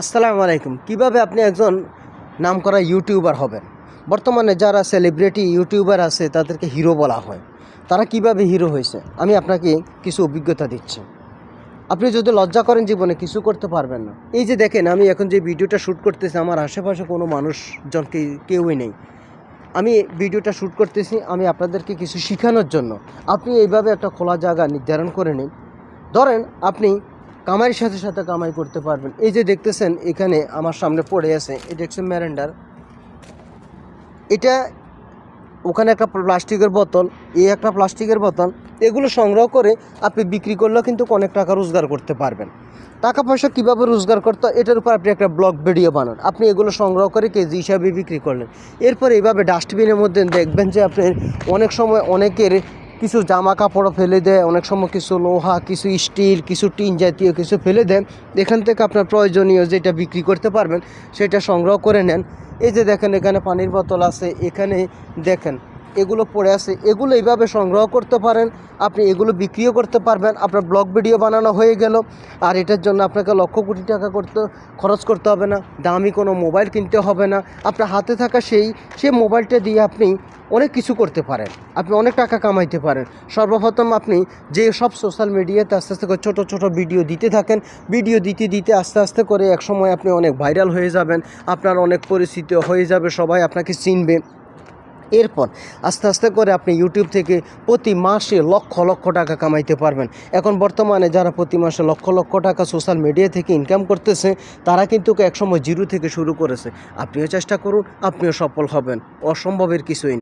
আসসালামু আলাইকুম। কিভাবে আপনি একজন নামকরা ইউটিউবার হবেন? বর্তমানে যারা সেলিব্রিটি ইউটিউবার আছে তাদেরকে হিরো বলা হয়। তারা কিভাবে হিরো হয়েছে আমি আপনাকে কিছু অভিজ্ঞতা দিচ্ছি। আপনি যদি লজ্জা করেন জীবনে কিছু করতে পারবেন না। এই যে দেখেন আমি এখন যে ভিডিওটা শ্যুট করতেছি আমার আশেপাশে কোনো মানুষজন কেউই নেই। আমি ভিডিওটা শ্যুট করতেছি আমি আপনাদেরকে কিছু শেখানোর জন্য। আপনি এইভাবে একটা খোলা জায়গা নির্ধারণ করে নিন। ধরেন আপনি কামাইয়ের সাথে সাথে কামাই করতে পারবেন। এই যে দেখতেছেন এখানে আমার সামনে পড়ে আছে এটা হচ্ছে ম্যারেন্ডার। এটা ওখানে একটা প্লাস্টিকের বোতল, এই একটা প্লাস্টিকের বোতল। এগুলো সংগ্রহ করে আপনি বিক্রি করলেও কিন্তু অনেক টাকা রোজগার করতে পারবেন। টাকা পয়সা কীভাবে রোজগার করতে এটার উপর আপনি একটা ব্লগ ভিডিও বানান। আপনি এগুলো সংগ্রহ করে কেজি হিসাবে বিক্রি করলেন। এরপর এইভাবে ডাস্টবিনের মধ্যে দেখবেন যে আপনি অনেক সময় অনেকের কিছু জামা কাপড়ও ফেলে দেয়, অনেক সময় কিছু লোহা, কিছু স্টিল, কিছু টিন জাতীয় কিছু ফেলে দেন। এখান থেকে আপনার প্রয়োজনীয় যেটা বিক্রি করতে পারবেন সেটা সংগ্রহ করে নেন। এই যে দেখেন এখানে পানির বোতল আছে, এখানে দেখেন এগুলো পড়ে আছে। এগুলো এইভাবে সংগ্রহ করতে পারেন, আপনি এগুলো বিক্রিও করতে পারবেন। আপনার ব্লগ ভিডিও বানানো হয়ে গেল। আর এটার জন্য আপনাকে লক্ষ কোটি টাকা খরচ করতে হবে না, দামি কোনো মোবাইল কিনতে হবে না। আপনার হাতে থাকা সেই মোবাইলটা দিয়ে আপনি অনেক কিছু করতে পারেন, আপনি অনেক টাকা কামাইতে পারেন। সর্বপ্রথম আপনি যে সব সোশ্যাল মিডিয়াতে আস্তে আস্তে করে ছোটো ছোটো ভিডিও দিতে থাকেন। ভিডিও দিতে দিতে আস্তে আস্তে করে একসময় আপনি অনেক ভাইরাল হয়ে যাবেন, আপনার অনেক পরিচিতি হয়ে যাবে, সবাই আপনাকে চিনবে। এরপর আস্তে আস্তে করে আপনি ইউটিউব থেকে প্রতি মাসে লক্ষ লক্ষ টাকা কামাইতে পারবেন। এখন বর্তমানে যারা প্রতি মাসে লক্ষ লক্ষ টাকা সোশ্যাল মিডিয়া থেকে ইনকাম করতেছে তারা কিন্তু একসময় জিরো থেকে শুরু করেছে। আপনিও চেষ্টা করুন, আপনিও সফল হবেন। অসম্ভবের কিছুই নেই।